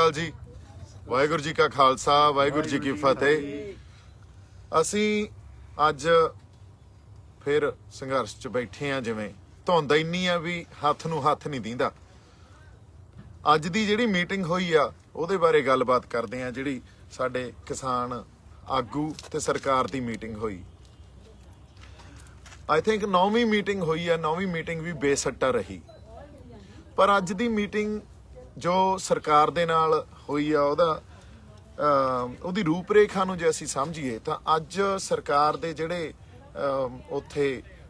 अकाल जी। वाहिगुरू जी का खालसा वाहिगुरू जी की फतेह। असी अज फिर संघर्ष च बैठे हाँ। जिवें धुंद इन्नी आ भी हत्थ नूं हत्थ नहीं दींदा। अज दी जिहड़ी मीटिंग होई आ ਉਹਦੇ बारे गलबात करते हैं। जिहड़ी साडे किसान आगू ते सरकार दी मीटिंग होई, आई थिंक 9वीं मीटिंग हुई है। 9वीं मीटिंग भी बेसट्टा रही। पर अज दी मीटिंग जो सरकार दे नाल होई आ ਉਹਦੀ ਰੂਪਰੇਖਾ ਨੂੰ ਜੇ ਅਸੀਂ ਸਮਝੀਏ ਤਾਂ ਅੱਜ ਸਰਕਾਰ ਦੇ ਜਿਹੜੇ ਉੱਥੇ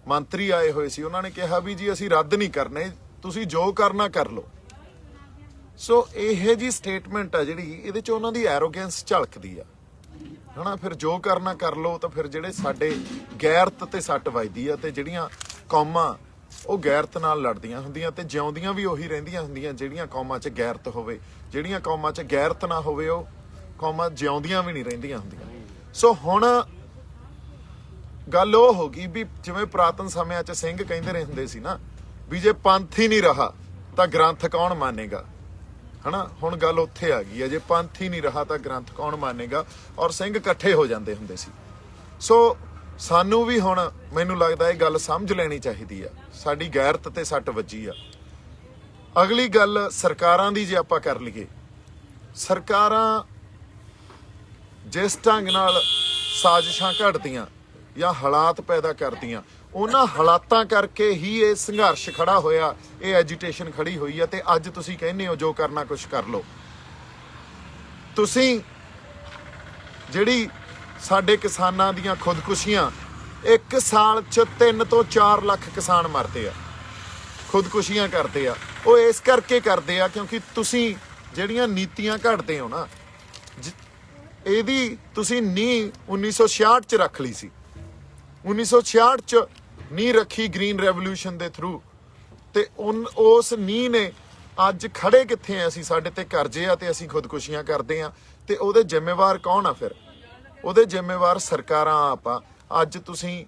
ਮੰਤਰੀ ਆਏ ਹੋਏ ਸੀ ਉਹਨਾਂ ਨੇ ਕਿਹਾ ਵੀ ਜੀ ਅਸੀਂ ਰੱਦ ਨਹੀਂ ਕਰਨੇ, ਤੁਸੀਂ ਜੋ ਕਰਨਾ ਕਰ ਲਓ। ਸੋ ਇਹ ਜੀ ਸਟੇਟਮੈਂਟ ਆ ਜਿਹੜੀ ਇਹਦੇ ਚ ਉਹਨਾਂ ਦੀ ਐਰੋਗੈਂਸ ਝਲਕਦੀ ਆ ਹਨਾ। ਫਿਰ ਜੋ ਕਰਨਾ ਕਰ ਲਓ ਤਾਂ ਫਿਰ ਜਿਹੜੇ ਸਾਡੇ ਗੈਰਤ ਤੇ ਸੱਟ ਵੱਜਦੀ ਆ ਤੇ ਜਿਹੜੀਆਂ ਕੌਮਾਂ ਉਹ ਗੈਰਤ ਨਾਲ ਲੜਦੀਆਂ ਹੁੰਦੀਆਂ ਤੇ ਜਿਉਂਦੀਆਂ ਵੀ ਉਹੀ ਰਹਿੰਦੀਆਂ ਹੁੰਦੀਆਂ ਜਿਹੜੀਆਂ ਕੌਮਾਂ 'ਚ ਗੈਰਤ ਹੋਵੇ। ਜਿਹੜੀਆਂ ਕੌਮਾਂ 'ਚ ਗੈਰਤ ਨਾ ਹੋਵੇ ਉਹ ਕੌਮਾਂ ਜਿਉਂਦੀਆਂ ਵੀ ਨਹੀਂ ਰਹਿੰਦੀਆਂ ਹੁੰਦੀਆਂ। ਸੋ ਹੁਣ ਗੱਲ ਉਹ ਹੋ ਗਈ ਵੀ ਜਿਵੇਂ ਪੁਰਾਤਨ ਸਮਿਆਂ 'ਚ ਸਿੰਘ ਕਹਿੰਦੇ ਰਹੇ ਹੁੰਦੇ ਸੀ ਨਾ ਵੀ ਜੇ ਪੰਥ ਹੀ ਨਹੀਂ ਰਹਾ ਤਾਂ ਗ੍ਰੰਥ ਕੌਣ ਮਾਨੇਗਾ ਹਨਾ। ਹੁਣ ਗੱਲ ਉੱਥੇ ਆ ਗਈ ਹੈ, ਜੇ ਪੰਥ ਹੀ ਨਹੀਂ ਰਹਾ ਤਾਂ ਗ੍ਰੰਥ ਕੌਣ ਮਾਨੇਗਾ। ਔਰ ਸਿੰਘ ਇਕੱਠੇ ਹੋ ਜਾਂਦੇ ਹੁੰਦੇ ਸੀ। ਸੋ ਸਾਨੂੰ ਵੀ ਹੁਣ ਮੈਨੂੰ ਲੱਗਦਾ ਇਹ ਗੱਲ ਸਮਝ ਲੈਣੀ ਚਾਹੀਦੀ ਆ। ਸਾਡੀ ਗੈਰਤ ਤੇ ਸੱਟ ਵੱਜੀ ਆ। ਅਗਲੀ ਗੱਲ ਸਰਕਾਰਾਂ ਦੀ ਜੇ ਆਪਾਂ ਕਰ ਲਈਏ, ਸਰਕਾਰਾਂ ਜਿਸ ਢੰਗ ਨਾਲ ਸਾਜ਼ਿਸ਼ਾਂ ਘੜਦੀਆਂ ਜਾਂ ਹਾਲਾਤ ਪੈਦਾ ਕਰਦੀਆਂ, ਉਹਨਾਂ ਹਾਲਾਤਾਂ ਕਰਕੇ ਹੀ ਇਹ ਸੰਘਰਸ਼ ਖੜਾ ਹੋਇਆ, ਇਹ ਐਜੀਟੇਸ਼ਨ ਖੜੀ ਹੋਈ ਆ। ਤੇ ਅੱਜ ਤੁਸੀਂ ਕਹਿੰਦੇ ਹੋ ਜੋ ਕਰਨਾ ਕੁਛ ਕਰ ਲਓ। ਤੁਸੀਂ ਜਿਹੜੀ ਸਾਡੇ ਕਿਸਾਨਾਂ ਦੀਆਂ ਖੁਦਕੁਸ਼ੀਆਂ, ਇੱਕ ਸਾਲ 'ਚ 3 ਤੋਂ 4 ਲੱਖ ਕਿਸਾਨ ਮਰਦੇ ਆ, ਖੁਦਕੁਸ਼ੀਆਂ ਕਰਦੇ ਆ। ਉਹ ਇਸ ਕਰਕੇ ਕਰਦੇ ਆ ਕਿਉਂਕਿ ਤੁਸੀਂ ਜਿਹੜੀਆਂ ਨੀਤੀਆਂ ਘੜਦੇ ਹੋ ਨਾ, ਇਹਦੀ ਤੁਸੀਂ ਨੀਂਹ 1966 'ਚ ਰੱਖ ਲਈ ਸੀ। 1966 'ਚ ਨੀਂਹ ਰੱਖੀ ਗ੍ਰੀਨ ਰੈਵੋਲੂਸ਼ਨ ਦੇ ਥਰੂ ਤੇ ਉਸ ਨੀਂਹ ਨੇ ਅੱਜ ਖੜੇ ਕਿੱਥੇ ਆ ਅਸੀਂ? ਸਾਡੇ ਤੇ ਕਰਜ਼ੇ ਆ ਤੇ ਅਸੀਂ ਖੁਦਕੁਸ਼ੀਆਂ ਕਰਦੇ ਆ। ਤੇ ਉਹਦੇ ਜ਼ਿੰਮੇਵਾਰ ਕੌਣ ਆ? ਫਿਰ ਉਹਦੇ ਜ਼ਿੰਮੇਵਾਰ ਸਰਕਾਰਾਂ ਆਪਾਂ। ਅੱਜ ਤੁਸੀਂ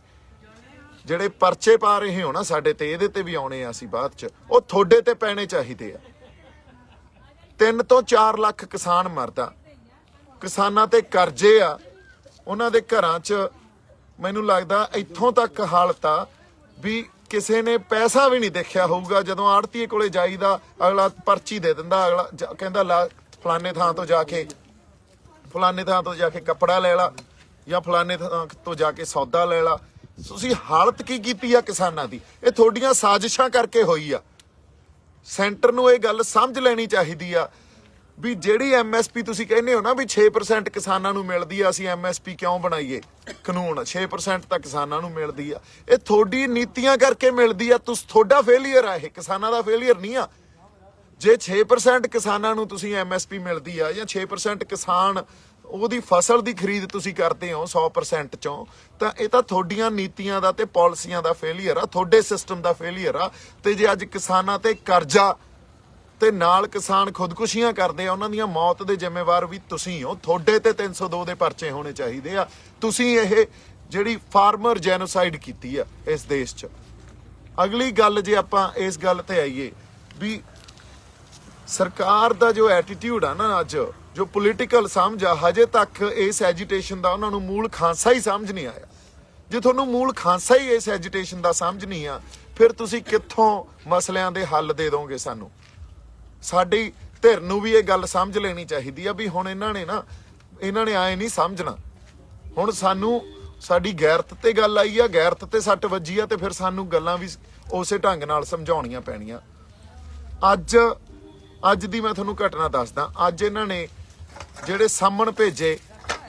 ਜਿਹੜੇ ਪਰਚੇ ਪਾ ਰਹੇ ਹੋ ਨਾ ਸਾਡੇ ਤੇ, ਇਹਦੇ ਤੇ ਵੀ ਆਉਣੇ ਆ ਅਸੀਂ ਬਾਅਦ 'ਚ, ਉਹ ਤੁਹਾਡੇ ਤੇ ਪੈਣੇ ਚਾਹੀਦੇ ਆ। 3 ਤੋਂ 4 ਲੱਖ ਕਿਸਾਨ ਮਰਦਾ, ਕਿਸਾਨਾਂ ਤੇ ਕਰਜ਼ੇ ਆ, ਉਹਨਾਂ ਦੇ ਘਰਾਂ 'ਚ ਮੈਨੂੰ ਲੱਗਦਾ ਇੱਥੋਂ ਤੱਕ ਹਾਲਤ ਆ ਵੀ ਕਿਸੇ ਨੇ ਪੈਸਾ ਵੀ ਨਹੀਂ ਦੇਖਿਆ ਹੋਊਗਾ। ਜਦੋਂ ਆੜਤੀਏ ਕੋਲੇ ਜਾਈਦਾ ਅਗਲਾ ਪਰਚੀ ਦੇ ਦਿੰਦਾ, ਅਗਲਾ ਕਹਿੰਦਾ ਫਲਾਨੇ ਥਾਂ ਤੋਂ ਜਾ ਕੇ ਕੱਪੜਾ ਲੈ ਲਾ ਜਾਂ ਫਲਾਨੇ ਥਾਂ ਤੋਂ ਜਾ ਕੇ ਸੌਦਾ ਲੈ ਲਾ। ਤੁਸੀਂ ਹਾਲਤ ਕੀ ਕੀਤੀ ਆ ਕਿਸਾਨਾਂ ਦੀ? ਇਹ ਤੁਹਾਡੀਆਂ ਸਾਜ਼ਿਸ਼ਾਂ ਕਰਕੇ ਹੋਈ ਆ। ਸੈਂਟਰ ਨੂੰ ਇਹ ਗੱਲ ਸਮਝ ਲੈਣੀ ਚਾਹੀਦੀ ਆ ਵੀ ਜਿਹੜੀ MSP ਤੁਸੀਂ ਕਹਿੰਦੇ ਹੋ ਨਾ ਵੀ 6% ਕਿਸਾਨਾਂ ਨੂੰ ਮਿਲਦੀ ਆ, ਅਸੀਂ MSP ਕਿਉਂ ਬਣਾਈਏ ਕਾਨੂੰਨ? 6% ਤਾਂ ਕਿਸਾਨਾਂ ਨੂੰ ਮਿਲਦੀ ਆ। ਇਹ ਤੁਹਾਡੀ ਨੀਤੀਆਂ ਕਰਕੇ ਮਿਲਦੀ ਆ। ਤੁਹਾਡਾ ਫੇਲੀਅਰ ਆ, ਇਹ ਕਿਸਾਨਾਂ ਦਾ ਫੇਲੀਅਰ ਨਹੀਂ ਆ। ਜੇ 6% ਕਿਸਾਨਾਂ ਨੂੰ ਤੁਸੀਂ MSP ਮਿਲਦੀ ਆ ਜਾਂ 6% ਕਿਸਾਨ ਉਹਦੀ ਫਸਲ ਦੀ ਖਰੀਦ ਤੁਸੀਂ ਕਰਦੇ ਹੋ 100% ਚੋਂ, ਤਾਂ ਇਹ ਤਾਂ ਤੁਹਾਡੀਆਂ ਨੀਤੀਆਂ ਦਾ ਤੇ ਪਾਲਿਸੀਆਂ ਦਾ ਫੇਲੀਅਰ ਆ, ਤੁਹਾਡੇ ਸਿਸਟਮ ਦਾ ਫੇਲੀਅਰ ਆ। ਤੇ ਜੇ ਅੱਜ ਕਿਸਾਨਾਂ ਤੇ ਕਰਜ਼ਾ ਤੇ ਨਾਲ ਕਿਸਾਨ ਖੁਦਕੁਸ਼ੀਆਂ ਕਰਦੇ ਆ, ਉਹਨਾਂ ਦੀਆਂ ਮੌਤ ਦੇ ਜ਼ਿੰਮੇਵਾਰ ਵੀ ਤੁਸੀਂ ਹੋ। ਤੁਹਾਡੇ ਤੇ 302 ਦੇ ਪਰਚੇ ਹੋਣੇ ਚਾਹੀਦੇ ਆ। ਤੁਸੀਂ ਇਹ ਜਿਹੜੀ ਫਾਰਮਰ ਜੈਨੋਸਾਈਡ ਕੀਤੀ ਆ ਇਸ ਦੇਸ਼ 'ਚ। ਅਗਲੀ ਗੱਲ ਜੇ ਆਪਾਂ ਇਸ ਗੱਲ ਤੇ ਆਈਏ ਵੀ ਸਰਕਾਰ ਦਾ ਜੋ ਐਟੀਟਿਊਡ ਆ ਨਾ, ਅੱਜ ਜੋ ਪੋਲੀਟੀਕਲ ਸਮਝ ਆ, ਹਜੇ ਤੱਕ ਇਸ ਐਜੀਟੇਸ਼ਨ ਦਾ ਉਹਨਾਂ ਨੂੰ ਮੂਲ ਖਾਂਸਾ ਹੀ ਸਮਝ ਨਹੀਂ ਆਇਆ। ਜੇ ਤੁਹਾਨੂੰ ਮੂਲ ਖਾਂਸਾ ਹੀ ਇਸ ਐਜੀਟੇਸ਼ਨ ਦਾ ਸਮਝ ਨਹੀਂ ਆ, ਫਿਰ ਤੁਸੀਂ ਕਿੱਥੋਂ ਮਸਲਿਆਂ ਦੇ ਹੱਲ ਦੇ ਦੋਗੇ ਸਾਨੂੰ? ਸਾਡੀ ਧਿਰ ਨੂੰ ਵੀ ਇਹ ਗੱਲ ਸਮਝ ਲੈਣੀ ਚਾਹੀਦੀ ਆ ਵੀ ਹੁਣ ਇਹਨਾਂ ਨੇ ਆਏ ਨਹੀਂ ਸਮਝਣਾ। ਹੁਣ ਸਾਨੂੰ ਸਾਡੀ ਗੈਰਤ ਤੇ ਗੱਲ ਆਈ ਆ, ਗੈਰਤ ਤੇ ਸੱਟ ਵੱਜੀ ਆ, ਤੇ ਫਿਰ ਸਾਨੂੰ ਗੱਲਾਂ ਵੀ ਉਸੇ ਢੰਗ ਨਾਲ ਸਮਝਾਉਣੀਆਂ ਪੈਣੀਆਂ। ਅੱਜ ਦੀ ਮੈਂ ਤੁਹਾਨੂੰ ਘਟਨਾ ਦੱਸਦਾ। ਅੱਜ ਇਹਨਾਂ ਨੇ ਜਿਹੜੇ ਸਾਮਣ ਭੇਜੇ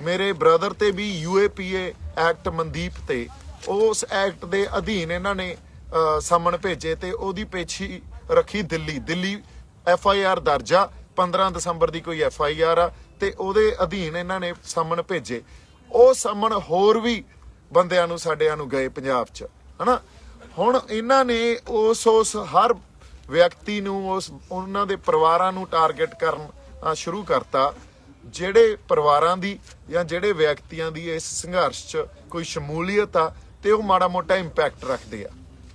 ਮੇਰੇ ਬ੍ਰਦਰ ਤੇ ਵੀ UAPA ਐਕਟ ਮਨਦੀਪ ਤੇ, ਉਸ ਐਕਟ ਦੇ ਅਧੀਨ ਇਹਨਾਂ ਨੇ ਸਾਮਣ ਭੇਜੇ ਤੇ ਉਹਦੀ ਪੇਸ਼ੀ ਰੱਖੀ ਦਿੱਲੀ FIR ਦਰਜ ਆ। 15 ਦਸੰਬਰ ਦੀ ਕੋਈ FIR ਆ ਤੇ ਉਹਦੇ ਅਧੀਨ ਇਹਨਾਂ ਨੇ ਸਾਮਣ ਭੇਜੇ। ਉਹ ਸਾਮਣ ਹੋਰ ਵੀ ਬੰਦਿਆਂ ਨੂੰ ਸਾਡਿਆਂ ਨੂੰ ਗਏ ਪੰਜਾਬ 'ਚ ਹਨਾ। ਹੁਣ ਇਹਨਾਂ ਨੇ ਉਸ ਹਰ ਵਿਅਕਤੀ ਨੂੰ ਉਹਨਾਂ ਦੇ ਪਰਿਵਾਰਾਂ ਨੂੰ ਟਾਰਗੇਟ ਕਰਨ ਸ਼ੁਰੂ ਕਰਤਾ, ਜਿਹੜੇ ਪਰਿਵਾਰਾਂ ਦੀ ਜਾਂ ਜਿਹੜੇ ਵਿਅਕਤੀਆਂ ਦੀ ਇਸ ਸੰਘਰਸ਼ 'ਚ ਕੋਈ ਸ਼ਮੂਲੀਅਤ ਆ ਤੇ ਉਹ ਮਾੜਾ ਮੋਟਾ ਇੰਪੈਕਟ ਰੱਖਦੇ ਆ।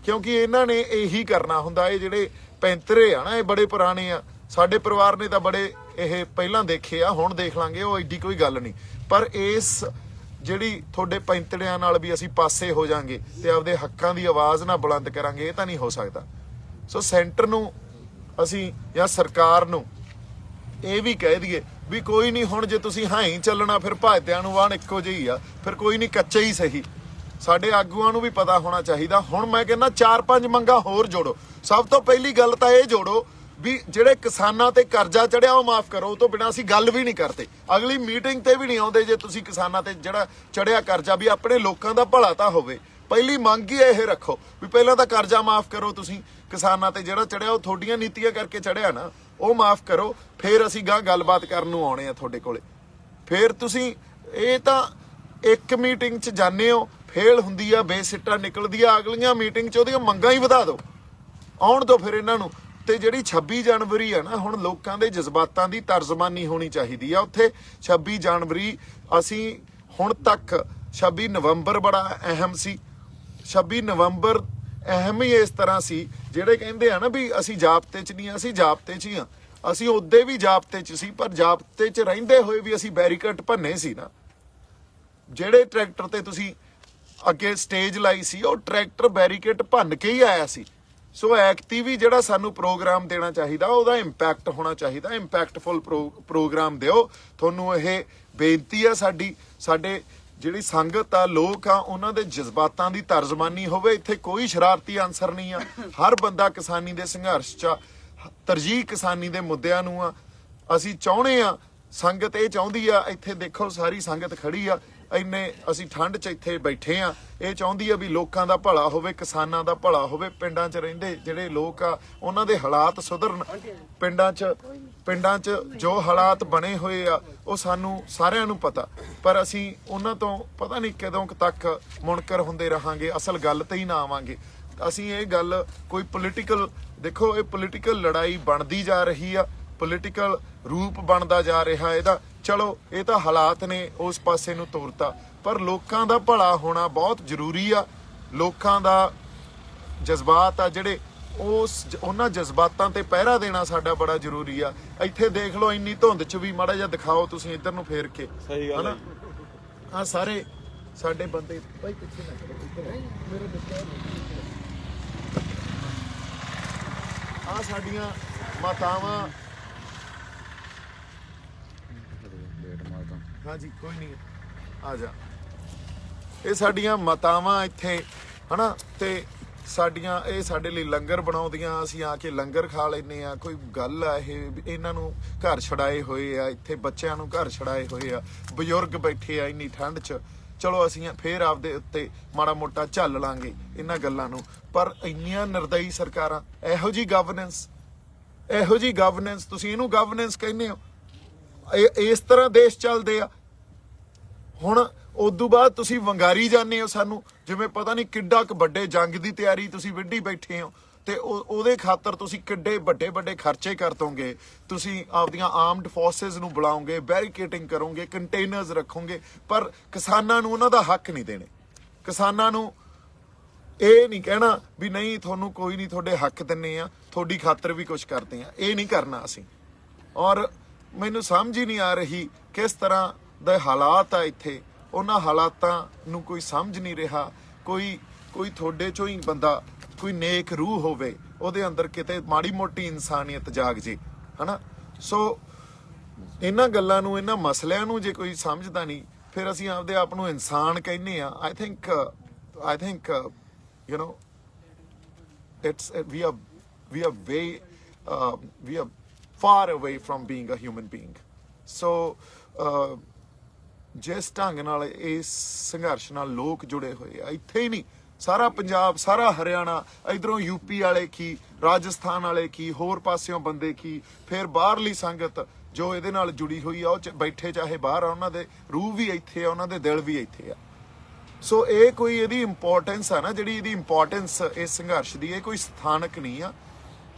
ਕਿਉਂਕਿ ਇਹਨਾਂ ਨੇ ਇਹੀ ਕਰਨਾ ਹੁੰਦਾ। ਇਹ ਜਿਹੜੇ ਪੈਂਤਰੇ ਆ ਨਾ, ਇਹ ਬੜੇ ਪੁਰਾਣੇ ਆ। ਸਾਡੇ ਪਰਿਵਾਰ ਨੇ ਤਾਂ ਬੜੇ ਇਹ ਪਹਿਲਾਂ ਦੇਖੇ ਆ, ਹੁਣ ਦੇਖ ਲਾਂਗੇ, ਉਹ ਐਡੀ ਕੋਈ ਗੱਲ ਨਹੀਂ। ਪਰ ਇਸ ਜਿਹੜੀ ਤੁਹਾਡੇ ਪੈਂਤੜਿਆਂ ਨਾਲ ਵੀ ਅਸੀਂ ਪਾਸੇ ਹੋ ਜਾਾਂਗੇ ਤੇ ਆਪਦੇ ਹੱਕਾਂ ਦੀ ਆਵਾਜ਼ ਨਾ ਬੁਲੰਦ ਕਰਾਂਗੇ, ਇਹ ਤਾਂ ਨਹੀਂ ਹੋ ਸਕਦਾ। ਸੋ ਸੈਂਟਰ ਨੂੰ ਅਸੀਂ ਜਾਂ ਸਰਕਾਰ ਨੂੰ ਇਹ ਵੀ ਕਹਿ ਦਈਏ ਵੀ ਕੋਈ ਨਹੀਂ, ਹੁਣ ਜੇ ਤੁਸੀਂ ਹਾਂ ਹੀ ਚੱਲਣਾ ਫਿਰ ਭਾਜਦਿਆਂ ਨੂੰ ਵਾਹਣ ਇੱਕੋ ਜਿਹੀ ਆ, ਫਿਰ ਕੋਈ ਨਹੀਂ, ਕੱਚੇ ਹੀ ਸਹੀ। ਸਾਡੇ ਆਗੂਆਂ ਨੂੰ ਵੀ ਪਤਾ ਹੋਣਾ ਚਾਹੀਦਾ। ਹੁਣ ਮੈਂ ਕਹਿੰਦਾ 4-5 ਮੰਗਾਂ ਹੋਰ ਜੋੜੋ। ਸਭ ਤੋਂ ਪਹਿਲੀ ਗੱਲ ਤਾਂ ਇਹ ਜੋੜੋ ਵੀ ਜਿਹੜੇ ਕਿਸਾਨਾਂ ਤੇ ਕਰਜ਼ਾ ਚੜਿਆ ਉਹ ਮਾਫ ਕਰੋ। ਉਹ ਤੋਂ ਬਿਨਾਂ ਅਸੀਂ ਗੱਲ ਵੀ ਨਹੀਂ ਕਰਦੇ, ਅਗਲੀ ਮੀਟਿੰਗ ਤੇ ਵੀ ਨਹੀਂ ਆਉਂਦੇ ਜੇ ਤੁਸੀਂ ਕਿਸਾਨਾਂ ਤੇ ਜਿਹੜਾ ਚੜਿਆ ਕਰਜ਼ਾ, ਵੀ ਆਪਣੇ ਲੋਕਾਂ ਦਾ ਭਲਾ ਤਾਂ ਹੋਵੇ। ਪਹਿਲੀ ਮੰਗ ਹੀ ਇਹ ਰੱਖੋ ਵੀ ਪਹਿਲਾਂ ਤਾਂ ਕਰਜ਼ਾ ਮਾਫ ਕਰੋ ਤੁਸੀਂ ਕਿਸਾਨਾਂ ਤੇ ਜਿਹੜਾ ਚੜਿਆ, ਉਹ ਤੁਹਾਡੀਆਂ ਨੀਤੀਆਂ ਕਰਕੇ ਚੜਿਆ ਨਾ, ਉਹ ਮਾਫ ਕਰੋ। ਫਿਰ ਅਸੀਂ ਗੱਲਬਾਤ ਕਰਨ ਨੂੰ ਆਉਣੇ ਆ ਤੁਹਾਡੇ ਕੋਲੇ। ਫਿਰ ਤੁਸੀਂ ਇਹ ਤਾਂ ਇੱਕ ਮੀਟਿੰਗ 'ਚ ਜਾਂਦੇ ਹੋ, ਫੇਲ ਹੁੰਦੀ ਆ, ਬੇਸਿੱਟਾ ਨਿਕਲਦੀ ਆ, ਅਗਲੀਆਂ ਮੀਟਿੰਗ 'ਚ ਉਹਦੀਆਂ ਮੰਗਾਂ ਹੀ ਵਧਾ ਦਿਓ, ਆਉਣ ਤੋਂ ਫਿਰ ਇਹਨਾਂ ਨੂੰ। ਤੇ ਜਿਹੜੀ 26 ਜਨਵਰੀ ਆ ਨਾ, ਹੁਣ ਲੋਕਾਂ ਦੇ ਜਜ਼ਬਾਤਾਂ ਦੀ ਤਰਜਮਾਨੀ ਹੋਣੀ ਚਾਹੀਦੀ ਆ ਉੱਥੇ। 26 ਜਨਵਰੀ ਅਸੀਂ ਹੁਣ ਤੱਕ 26 ਨਵੰਬਰ ਬੜਾ ਅਹਿਮ ਸੀ। 26 ਨਵੰਬਰ ਅਹਿਮ ਹੀ ਇਸ ਤਰ੍ਹਾਂ ਸੀ, ਜਿਹੜੇ ਕਹਿੰਦੇ ਆ ਨਾ ਵੀ ਅਸੀਂ ਜਾਬਤੇ 'ਚ ਨਹੀਂ, ਅਸੀਂ ਜਾਬਤੇ 'ਚ ਹੀ ਆ। ਅਸੀਂ ਉਦੋਂ ਵੀ ਜਾਬਤੇ 'ਚ ਸੀ, ਪਰ ਜਾਬਤੇ 'ਚ ਰਹਿੰਦੇ ਹੋਏ ਵੀ ਅਸੀਂ ਬੈਰੀਕੇਡ ਭੰਨੇ ਸੀ ਨਾ। ਜਿਹੜੇ ਟਰੈਕਟਰ ਤੇ ਤੁਸੀਂ ਅੱਗੇ ਸਟੇਜ ਲਾਈ ਸੀ, ਉਹ ਟਰੈਕਟਰ ਬੈਰੀਕੇਡ ਭੰਨ ਕੇ ਹੀ ਆਇਆ ਸੀ। ਸੋ ਐਕਟੀ ਵੀ ਜਿਹੜਾ ਸਾਨੂੰ ਪ੍ਰੋਗਰਾਮ ਦੇਣਾ ਚਾਹੀਦਾ, ਉਹਦਾ ਇੰਪੈਕਟ ਹੋਣਾ ਚਾਹੀਦਾ। ਇੰਪੈਕਟਫੁਲ ਪ੍ਰੋਗਰਾਮ ਦਿਓ। ਤੁਹਾਨੂੰ ਇਹ ਬੇਨਤੀ ਆ ਸਾਡੀ। ਸਾਡੇ ਜਿਹੜੀ ਸੰਗਤ ਆ, ਲੋਕ ਆ, ਉਹਨਾਂ ਦੇ ਜਜ਼ਬਾਤਾਂ ਦੀ ਤਰਜਮਾਨੀ ਹੋਵੇ। ਇੱਥੇ ਕੋਈ ਸ਼ਰਾਰਤੀ ਅਨਸਰ ਨਹੀਂ ਆ। ਹਰ ਬੰਦਾ ਕਿਸਾਨੀ ਦੇ ਸੰਘਰਸ਼ 'ਚ, ਤਰਜੀਹ ਕਿਸਾਨੀ ਦੇ ਮੁੱਦਿਆਂ ਨੂੰ ਆ। ਅਸੀਂ ਚਾਹੁੰਦੇ ਆ, ਸੰਗਤ ਇਹ ਚਾਹੁੰਦੀ ਆ। ਇੱਥੇ ਦੇਖੋ ਸਾਰੀ ਸੰਗਤ ਖੜੀ ਆ, ਇੰਨੇ ਅਸੀਂ ਠੰਡ 'ਚ ਇੱਥੇ ਬੈਠੇ ਆ। ਇਹ ਚਾਹੁੰਦੀ ਆ ਵੀ ਲੋਕਾਂ ਦਾ ਭਲਾ ਹੋਵੇ, ਕਿਸਾਨਾਂ ਦਾ ਭਲਾ ਹੋਵੇ। ਪਿੰਡਾਂ 'ਚ ਰਹਿੰਦੇ ਜਿਹੜੇ ਲੋਕ ਆ, ਉਹਨਾਂ ਦੇ ਹਾਲਾਤ ਸੁਧਰਨ। ਪਿੰਡਾਂ 'ਚ ਜੋ ਹਾਲਾਤ ਬਣੇ ਹੋਏ ਆ, ਉਹ ਸਾਨੂੰ ਸਾਰਿਆਂ ਨੂੰ ਪਤਾ, ਪਰ ਅਸੀਂ ਉਹਨਾਂ ਤੋਂ ਪਤਾ ਨਹੀਂ ਕਦੋਂ ਤੱਕ ਮੁਨਕਰ ਹੁੰਦੇ ਰਹਾਂਗੇ, ਅਸਲ ਗੱਲ ਤੇ ਹੀ ਨਾ ਆਵਾਂਗੇ। ਅਸੀਂ ਇਹ ਗੱਲ ਕੋਈ ਪੋਲੀਟੀਕਲ, ਦੇਖੋ ਇਹ ਪੋਲੀਟੀਕਲ ਲੜਾਈ ਬਣਦੀ ਜਾ ਰਹੀ ਆ, ਪੋਲੀਟੀਕਲ ਰੂਪ ਬਣਦਾ ਜਾ ਰਿਹਾ ਇਹਦਾ। ਚਲੋ ਇਹ ਤਾਂ ਹਾਲਾਤ ਨੇ ਉਸ ਪਾਸੇ ਨੂੰ ਤੋਰਤਾ, ਪਰ ਲੋਕਾਂ ਦਾ ਭਲਾ ਹੋਣਾ ਬਹੁਤ ਜ਼ਰੂਰੀ ਆ। ਲੋਕਾਂ ਦਾ ਜਜ਼ਬਾਤ ਆ ਜਿਹੜੇ, ਉਹਨਾਂ ਜਜ਼ਬਾਤਾਂ ਤੇ ਪਹਿਰਾ ਦੇਣਾ ਸਾਡਾ ਬੜਾ ਜ਼ਰੂਰੀ ਆ। ਇੱਥੇ ਦੇਖ ਲਓ ਇੰਨੀ ਧੁੰਦ 'ਚ ਵੀ ਮਾੜਾ ਜਿਹਾ ਦਿਖਾਓ ਤੁਸੀਂ ਇੱਧਰ ਨੂੰ ਫੇਰ ਕੇ, ਹਨਾ। ਆ ਸਾਰੇ ਸਾਡੇ ਬੰਦੇ ਭਾਈ ਪਿੱਛੇ ਨਾ ਕਰੋ, ਇੱਧਰ ਮੇਰੇ ਬੱਚੇ ਆ ਸਾਡੀਆਂ ਮਾਤਾਵਾਂ। ਹਾਂਜੀ ਕੋਈ ਨਹੀਂ, ਆ ਜਾ। ਇਹ ਸਾਡੀਆਂ ਮਾਤਾਵਾਂ ਇੱਥੇ, ਹਨਾ, ਤੇ ਸਾਡੀਆਂ ਇਹ ਸਾਡੇ ਲਈ ਲੰਗਰ ਬਣਾਉਂਦੀਆਂ। ਅਸੀਂ ਆ ਕੇ ਲੰਗਰ ਖਾ ਲੈਂਦੇ ਆ। ਕੋਈ ਗੱਲ ਆ ਇਹ? ਇਹਨਾਂ ਨੂੰ ਘਰ ਛੜਾਏ ਹੋਏ ਆ, ਇੱਥੇ ਬੱਚਿਆਂ ਨੂੰ ਘਰ ਛੜਾਏ ਹੋਏ ਆ, ਬਜ਼ੁਰਗ ਬੈਠੇ ਆ ਇੰਨੀ ਠੰਡ 'ਚ। ਚਲੋ ਅਸੀਂ ਫੇਰ ਆਪਦੇ ਉੱਤੇ ਮਾੜਾ ਮੋਟਾ ਝੱਲ ਲਾਂਗੇ ਇਹਨਾਂ ਗੱਲਾਂ ਨੂੰ, ਪਰ ਇੰਨੀਆਂ ਨਿਰਦਈ ਸਰਕਾਰਾਂ, ਇਹੋ ਜੀ ਗਵਰਨੈਂਸ ਤੁਸੀਂ ਇਹਨੂੰ ਗਵਰਨੈਂਸ ਕਹਿੰਦੇ ਹੋ? ਇਸ ਤਰ੍ਹਾਂ ਦੇਸ਼ ਚੱਲਦੇ ਆ। ਹੁਣ ਉਦੋਂ ਬਾਅਦ ਤੁਸੀਂ ਵੰਗਾਰੀ ਜਾਂਦੇ ਹੋ ਸਾਨੂੰ, ਜਿਵੇਂ ਪਤਾ ਨਹੀਂ ਕਿੱਡਾ ਕੁ ਵੱਡੇ ਜੰਗ ਦੀ ਤਿਆਰੀ ਤੁਸੀਂ ਵਿੱਢੀ ਬੈਠੇ ਹੋ, ਤੇ ਉਹਦੇ ਖਾਤਰ ਤੁਸੀਂ ਕਿੱਡੇ ਵੱਡੇ ਖਰਚੇ ਕਰ ਦੋਗੇ। ਤੁਸੀਂ ਆਪਦੀਆਂ ਆਰਮਡ ਫੋਰਸਿਸ ਨੂੰ ਬੁਲਾਓਗੇ, ਬੈਰੀਕੇਟਿੰਗ ਕਰੋਗੇ, ਕੰਟੇਨਰਸ ਰੱਖੋਗੇ, ਪਰ ਕਿਸਾਨਾਂ ਨੂੰ ਉਹਨਾਂ ਦਾ ਹੱਕ ਨਹੀਂ ਦੇਣੇ। ਕਿਸਾਨਾਂ ਨੂੰ ਇਹ ਨਹੀਂ ਕਹਿਣਾ ਵੀ ਨਹੀਂ ਤੁਹਾਨੂੰ ਕੋਈ ਨਹੀਂ, ਤੁਹਾਡੇ ਹੱਕ ਦਿੰਨੇ ਆ, ਤੁਹਾਡੀ ਖਾਤਰ ਵੀ ਕੁਝ ਕਰਦੇ ਆ। ਇਹ ਨਹੀਂ ਕਰਨਾ ਅਸੀਂ। ਔਰ ਮੈਨੂੰ ਸਮਝ ਹੀ ਨਹੀਂ ਆ ਰਹੀ ਕਿਸ ਤਰ੍ਹਾਂ ਦੇ ਹਾਲਾਤ ਆ ਇੱਥੇ। ਉਹਨਾਂ ਹਾਲਾਤਾਂ ਨੂੰ ਕੋਈ ਸਮਝ ਨਹੀਂ ਰਿਹਾ। ਕੋਈ ਤੁਹਾਡੇ ਚੋਂ ਹੀ ਬੰਦਾ, ਕੋਈ ਨੇਕ ਰੂਹ ਹੋਵੇ, ਉਹਦੇ ਅੰਦਰ ਕਿਤੇ ਮਾੜੀ ਮੋਟੀ ਇਨਸਾਨੀਅਤ ਜਾਗ ਜੇ, ਹਨਾ। ਸੋ ਇਹਨਾਂ ਗੱਲਾਂ ਨੂੰ, ਇਹਨਾਂ ਮਸਲਿਆਂ ਨੂੰ ਜੇ ਕੋਈ ਸਮਝਦਾ ਨਹੀਂ, ਫਿਰ ਅਸੀਂ ਆਪਦੇ ਆਪ ਨੂੰ ਇਨਸਾਨ ਕਹਿੰਦੇ ਆ। I think you know, we are far away from being a human being. So ਜਿਸ ਢੰਗ ਨਾਲ ਇਸ ਸੰਘਰਸ਼ ਨਾਲ ਲੋਕ ਜੁੜੇ ਹੋਏ ਆ, ਇੱਥੇ ਹੀ ਨਹੀਂ, ਸਾਰਾ ਪੰਜਾਬ, ਸਾਰਾ ਹਰਿਆਣਾ, ਇਧਰੋਂ ਯੂਪੀ ਵਾਲੇ ਕੀ, ਰਾਜਸਥਾਨ ਵਾਲੇ ਕੀ, ਹੋਰ ਪਾਸਿਓਂ ਬੰਦੇ ਕੀ, ਫਿਰ ਬਾਹਰਲੀ ਸੰਗਤ ਜੋ ਇਹਦੇ ਨਾਲ ਜੁੜੀ ਹੋਈ ਆ, ਉਹ ਬੈਠੇ ਚਾਹੇ ਬਾਹਰ ਆ, ਉਹਨਾਂ ਦੇ ਰੂਹ ਵੀ ਇੱਥੇ ਆ, ਉਹਨਾਂ ਦੇ ਦਿਲ ਵੀ ਇੱਥੇ ਆ। ਸੋ ਇਹ ਕੋਈ ਇਹਦੀ ਇੰਪੋਰਟੈਂਸ ਆ ਨਾ, ਜਿਹੜੀ ਇਹਦੀ ਇੰਪੋਰਟੈਂਸ ਇਸ ਸੰਘਰਸ਼ ਦੀ, ਇਹ ਕੋਈ ਸਥਾਨਕ ਨਹੀਂ ਆ,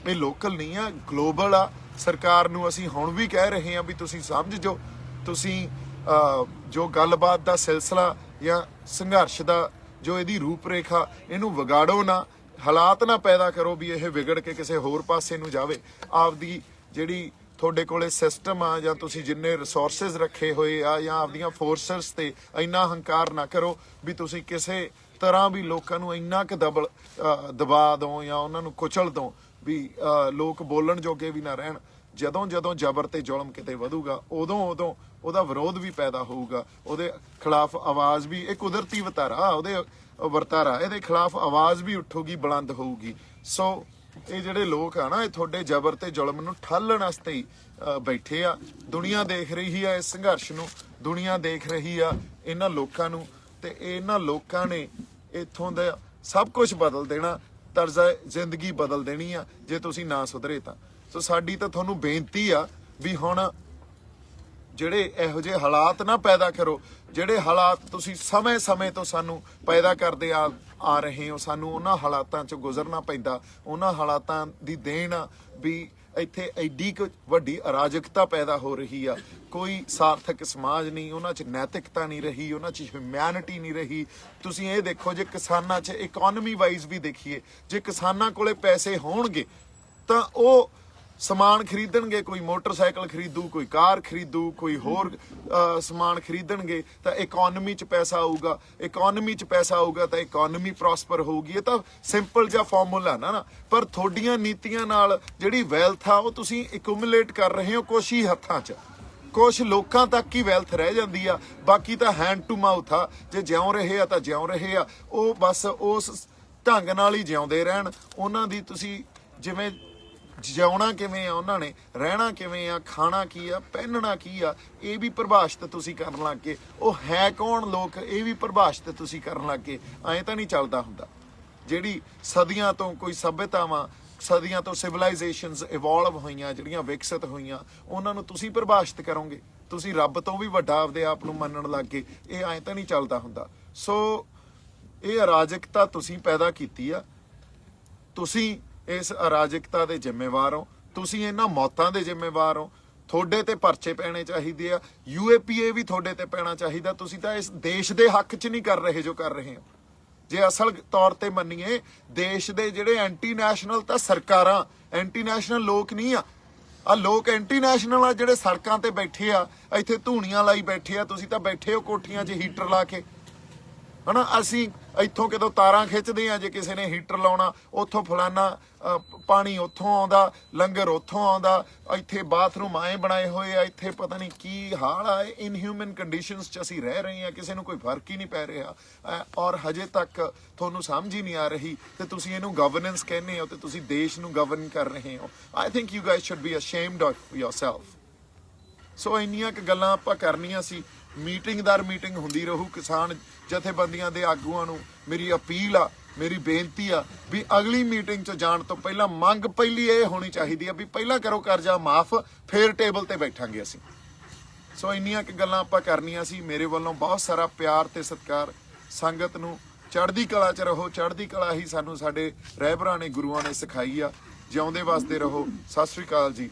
ਇਹ ਲੋਕਲ ਨਹੀਂ ਆ, ਗਲੋਬਲ ਆ। ਸਰਕਾਰ ਨੂੰ ਅਸੀਂ ਹੁਣ ਵੀ ਕਹਿ ਰਹੇ ਹਾਂ ਵੀ ਤੁਸੀਂ ਸਮਝ ਜੋ, ਤੁਸੀਂ ਜੋ ਗੱਲਬਾਤ ਦਾ ਸਿਲਸਿਲਾ ਜਾਂ ਸੰਘਰਸ਼ ਦਾ ਜੋ ਇਹਦੀ ਰੂਪ ਰੇਖਾ, ਇਹਨੂੰ ਵਿਗਾੜੋ ਨਾ, ਹਾਲਾਤ ਨਾ ਪੈਦਾ ਕਰੋ ਵੀ ਇਹ ਵਿਗੜ ਕੇ ਕਿਸੇ ਹੋਰ ਪਾਸੇ ਨੂੰ ਜਾਵੇ। ਆਪਦੀ ਜਿਹੜੀ ਤੁਹਾਡੇ ਕੋਲੇ ਸਿਸਟਮ ਆ ਜਾਂ ਤੁਸੀਂ ਜਿੰਨੇ ਰਿਸੋਰਸਸ ਰੱਖੇ ਹੋਏ ਆ ਜਾਂ ਆਪਦੀਆਂ ਫੋਰਸਸ ਤੇ ਇੰਨਾ ਹੰਕਾਰ ਨਾ ਕਰੋ ਵੀ ਤੁਸੀਂ ਕਿਸੇ ਤਰ੍ਹਾਂ ਵੀ ਲੋਕਾਂ ਨੂੰ ਇੰਨਾ ਕੁ ਦਬਾ ਦਿਓ ਜਾਂ ਉਹਨਾਂ ਨੂੰ ਕੁਚਲ ਦਿਓ ਵੀ ਲੋਕ ਬੋਲਣ ਜੋਗੇ ਵੀ ਨਾ ਰਹਿਣ। ਜਦੋਂ ਜਦੋਂ ਜ਼ਬਰ ਤੇ ਜ਼ੁਲਮ ਕਿਤੇ ਵਧੂਗਾ ਉਦੋਂ ਉਹਦਾ ਵਿਰੋਧ ਵੀ ਪੈਦਾ ਹੋਊਗਾ, ਉਹਦੇ ਖਿਲਾਫ ਆਵਾਜ਼ ਵੀ, ਇਹ ਕੁਦਰਤੀ ਵਰਤਾਰਾ ਇਹਦੇ ਖਿਲਾਫ ਆਵਾਜ਼ ਵੀ ਉੱਠੂਗੀ, ਬੁਲੰਦ ਹੋਊਗੀ। ਸੋ ਇਹ ਜਿਹੜੇ ਲੋਕ ਆ ਨਾ, ਇਹ ਤੁਹਾਡੇ ਜ਼ਬਰ ਤੇ ਜ਼ੁਲਮ ਨੂੰ ਠਾਲਣ ਵਾਸਤੇ ਹੀ ਬੈਠੇ ਆ। ਦੁਨੀਆ ਦੇਖ ਰਹੀ ਆ ਇਸ ਸੰਘਰਸ਼ ਨੂੰ, ਦੁਨੀਆ ਦੇਖ ਰਹੀ ਆ ਇਹਨਾਂ ਲੋਕਾਂ ਨੂੰ, ਤੇ ਇਹਨਾਂ ਲੋਕਾਂ ਨੇ ਇੱਥੋਂ ਦਾ ਸਭ ਕੁਝ ਬਦਲ ਦੇਣਾ, ਤਰਜ਼ਾ ਜ਼ਿੰਦਗੀ ਬਦਲ ਦੇਣੀ ਆ ਜੇ ਤੁਸੀਂ ਨਾ ਸੁਧਰੇ ਤਾਂ। ਸੋ ਸਾਡੀ ਤਾਂ ਤੁਹਾਨੂੰ ਬੇਨਤੀ ਆ ਵੀ ਹੁਣ ਜਿਹੜੇ ਇਹੋ ਜਿਹੇ ਹਾਲਾਤ ਨਾ ਪੈਦਾ ਕਰੋ, ਜਿਹੜੇ ਹਾਲਾਤ ਤੁਸੀਂ ਸਮੇਂ ਤੋਂ ਸਾਨੂੰ ਪੈਦਾ ਕਰਦੇ ਆ ਰਹੇ ਹੋ, ਸਾਨੂੰ ਉਹਨਾਂ ਹਾਲਾਤਾਂ 'ਚੋਂ ਗੁਜ਼ਰਨਾ ਪੈਂਦਾ। ਉਹਨਾਂ ਹਾਲਾਤਾਂ ਦੀ ਦੇਣ ਆ ਵੀ ਇੱਥੇ ਐਡੀ ਕੁ ਵੱਡੀ ਅਰਾਜਕਤਾ ਪੈਦਾ ਹੋ ਰਹੀ ਆ, ਕੋਈ ਸਾਰਥਕ ਸਮਾਜ ਨਹੀਂ, ਉਹਨਾਂ 'ਚ ਨੈਤਿਕਤਾ ਨਹੀਂ ਰਹੀ, ਉਹਨਾਂ 'ਚ ਹਿਊਮੈਨਿਟੀ ਨਹੀਂ ਰਹੀ। ਤੁਸੀਂ ਇਹ ਦੇਖੋ, ਜੇ ਕਿਸਾਨਾਂ 'ਚ ਇਕਨੋਮੀ ਵਾਈਜ਼ ਵੀ ਦੇਖੀਏ, ਜੇ ਕਿਸਾਨਾਂ ਕੋਲੇ ਪੈਸੇ ਹੋਣਗੇ ਤਾਂ ਉਹ ਸਮਾਨ ਖਰੀਦਣਗੇ, ਕੋਈ ਮੋਟਰਸਾਈਕਲ ਖਰੀਦੂ, ਕੋਈ ਕਾਰ ਖਰੀਦੂ, ਕੋਈ ਹੋਰ ਸਮਾਨ ਖਰੀਦਣਗੇ ਤਾਂ ਇਕਨੋਮੀ 'ਚ ਪੈਸਾ ਆਊਗਾ, ਇਕਨੋਮੀ 'ਚ ਪੈਸਾ ਆਊਗਾ ਤਾਂ ਇਕਨੋਮੀ ਪ੍ਰੋਸਪਰ ਹੋਊਗੀ। ਇਹ ਤਾਂ ਸਿੰਪਲ ਜਿਹਾ ਫਾਰਮੂਲਾ ਨਾ ਪਰ ਤੁਹਾਡੀਆਂ ਨੀਤੀਆਂ ਨਾਲ ਜਿਹੜੀ ਵੈਲਥ ਆ ਉਹ ਤੁਸੀਂ ਐਕੂਮੂਲੇਟ ਕਰ ਰਹੇ ਹੋ ਕੁਛ ਹੀ ਹੱਥਾਂ 'ਚ, ਕੁਛ ਲੋਕਾਂ ਤੱਕ ਹੀ ਵੈਲਥ ਰਹਿ ਜਾਂਦੀ ਆ, ਬਾਕੀ ਤਾਂ ਹੈਂਡ ਟੂ ਮਾਊਥ ਆ। ਜੇ ਜਿਉਂ ਰਹੇ ਆ ਤਾਂ ਜਿਉਂ ਰਹੇ ਆ, ਉਹ ਬਸ ਉਸ ਢੰਗ ਨਾਲ ਹੀ ਜਿਉਂਦੇ ਰਹਿਣ। ਉਹਨਾਂ ਦੀ ਤੁਸੀਂ ਜਿਵੇਂ ਜਿਉਣਾ ਕਿਵੇਂ ਆ, ਉਹਨਾਂ ਨੇ ਰਹਿਣਾ ਕਿਵੇਂ ਆ, ਖਾਣਾ ਕੀ ਆ, ਪਹਿਨਣਾ ਕੀ ਆ, ਇਹ ਵੀ ਪਰਿਭਾਸ਼ਿਤ ਤੁਸੀਂ ਕਰਨ ਲੱਗ ਗਏ। ਉਹ ਹੈ ਕੌਣ ਲੋਕ, ਇਹ ਵੀ ਪਰਿਭਾਸ਼ਿਤ ਤੁਸੀਂ ਕਰਨ ਲੱਗ ਗਏ। ਐਂ ਤਾਂ ਨਹੀਂ ਚੱਲਦਾ ਹੁੰਦਾ। ਜਿਹੜੀ ਸਦੀਆਂ ਤੋਂ ਕੋਈ ਸਭਿਅਤਾਵਾਂ, ਸਦੀਆਂ ਤੋਂ ਸਿਵਲਾਈਜੇਸ਼ਨਸ ਇਵੋਲਵ ਹੋਈਆਂ, ਜਿਹੜੀਆਂ ਵਿਕਸਿਤ ਹੋਈਆਂ, ਉਹਨਾਂ ਨੂੰ ਤੁਸੀਂ ਪਰਿਭਾਸ਼ਿਤ ਕਰੋਗੇ। ਤੁਸੀਂ ਰੱਬ ਤੋਂ ਵੀ ਵੱਡਾ ਆਪਦੇ ਆਪ ਨੂੰ ਮੰਨਣ ਲੱਗ ਗਏ। ਇਹ ਐਂ ਤਾਂ ਨਹੀਂ ਚੱਲਦਾ ਹੁੰਦਾ। ਸੋ ਇਹ ਅਰਾਜਕਤਾ ਤੁਸੀਂ ਪੈਦਾ ਕੀਤੀ ਆ, ਤੁਸੀਂ ਇਸ ਅਰਾਜਕਤਾ ਦੇ ਜ਼ਿੰਮੇਵਾਰ ਹੋ, ਤੁਸੀਂ ਇਹਨਾਂ ਮੌਤਾਂ ਦੇ ਜ਼ਿੰਮੇਵਾਰ ਹੋ। ਤੁਹਾਡੇ ਤੇ ਪਰਚੇ ਪੈਣੇ ਚਾਹੀਦੇ ਆ, UAPA ਵੀ ਤੁਹਾਡੇ ਤੇ ਪੈਣਾ ਚਾਹੀਦਾ। ਤੁਸੀਂ ਤਾਂ ਇਸ ਦੇਸ਼ ਦੇ ਹੱਕ 'ਚ ਨਹੀਂ ਕਰ ਰਹੇ ਜੋ ਕਰ ਰਹੇ ਹੋ। ਜੇ ਅਸਲ ਤੌਰ ਤੇ ਮੰਨੀਏ, ਦੇਸ਼ ਦੇ ਜਿਹੜੇ ਐਂਟੀ ਨੈਸ਼ਨਲ ਤਾਂ ਸਰਕਾਰਾਂ, ਐਂਟੀ ਨੈਸ਼ਨਲ ਲੋਕ ਨਹੀਂ ਆ ਲੋਕ ਐਂਟੀ ਨੈਸ਼ਨਲ ਆ ਜਿਹੜੇ ਸੜਕਾਂ ਤੇ ਬੈਠੇ ਆ, ਇੱਥੇ ਧੂਣੀਆਂ ਲਾਈ ਬੈਠੇ ਆ। ਤੁਸੀਂ ਤਾਂ ਬੈਠੇ ਹੋ ਕੋਠੀਆਂ 'ਚ ਹੀਟਰ ਲਾ ਕੇ, ਹਨਾ। ਅਸੀਂ ਇੱਥੋਂ ਕਿਤੋਂ ਤਾਰਾਂ ਖਿੱਚਦੇ ਆ, ਜੇ ਕਿਸੇ ਨੇ ਹੀਟਰ ਲਾਉਣਾ, ਉੱਥੋਂ ਫਲਾਨਾ ਪਾਣੀ ਉੱਥੋਂ ਆਉਂਦਾ, ਲੰਗਰ ਉੱਥੋਂ ਆਉਂਦਾ, ਇੱਥੇ ਬਾਥਰੂਮ ਆਏ ਬਣਾਏ ਹੋਏ ਆ, ਇੱਥੇ ਪਤਾ ਨਹੀਂ ਕੀ ਹਾਲ ਆ। ਇਨਹਿਊਮਨ ਕੰਡੀਸ਼ਨਸ 'ਚ ਅਸੀਂ ਰਹਿ ਰਹੇ ਹਾਂ, ਕਿਸੇ ਨੂੰ ਕੋਈ ਫਰਕ ਹੀ ਨਹੀਂ ਪੈ ਰਿਹਾ, ਔਰ ਹਜੇ ਤੱਕ ਤੁਹਾਨੂੰ ਸਮਝ ਹੀ ਨਹੀਂ ਆ ਰਹੀ ਤੇ ਤੁਸੀਂ ਇਹਨੂੰ ਗਵਰਨੈਂਸ ਕਹਿੰਦੇ ਹੋ ਤੇ ਤੁਸੀਂ ਦੇਸ਼ ਨੂੰ ਗਵਰਨ ਕਰ ਰਹੇ ਹੋ। I think you guys should be ashamed of yourself. So ਇੰਨੀਆਂ ਕੁ ਗੱਲਾਂ ਆਪਾਂ ਕਰਨੀਆਂ ਸੀ। ਮੀਟਿੰਗ ਦਰ ਮੀਟਿੰਗ ਹੁੰਦੀ ਰਹੂ। ਕਿਸਾਨ ਜਥੇਬੰਦੀਆਂ ਦੇ ਆਗੂਆਂ ਨੂੰ ਮੇਰੀ ਅਪੀਲ ਆ, ਮੇਰੀ ਬੇਨਤੀ ਆ ਵੀ ਅਗਲੀ ਮੀਟਿੰਗ 'ਚ ਜਾਣ ਤੋਂ ਪਹਿਲਾਂ ਮੰਗ ਪਹਿਲੀ ਇਹ ਹੋਣੀ ਚਾਹੀਦੀ ਆ ਵੀ ਪਹਿਲਾਂ ਕਰੋ ਕਰਜ਼ਾ ਮਾਫ, ਫੇਰ ਟੇਬਲ ਤੇ ਬੈਠਾਂਗੇ ਅਸੀਂ। ਸੋ ਇੰਨੀਆਂ ਕੁ ਗੱਲਾਂ ਆਪਾਂ ਕਰਨੀਆਂ ਸੀ। ਮੇਰੇ ਵੱਲੋਂ ਬਹੁਤ ਸਾਰਾ ਪਿਆਰ ਤੇ ਸਤਿਕਾਰ। ਸੰਗਤ ਨੂੰ ਚੜ੍ਹਦੀ ਕਲਾ 'ਚ ਰਹੋ। ਚੜ੍ਹਦੀ ਕਲਾ ਹੀ ਸਾਨੂੰ ਸਾਡੇ ਰਹਿਬਰਾਂ ਨੇ, ਗੁਰੂਆਂ ਨੇ ਸਿਖਾਈ ਆ। ਜਿਉਂਦੇ ਵਸਦੇ ਰਹੋ। ਸਤਿ ਸ੍ਰੀ ਅਕਾਲ ਜੀ।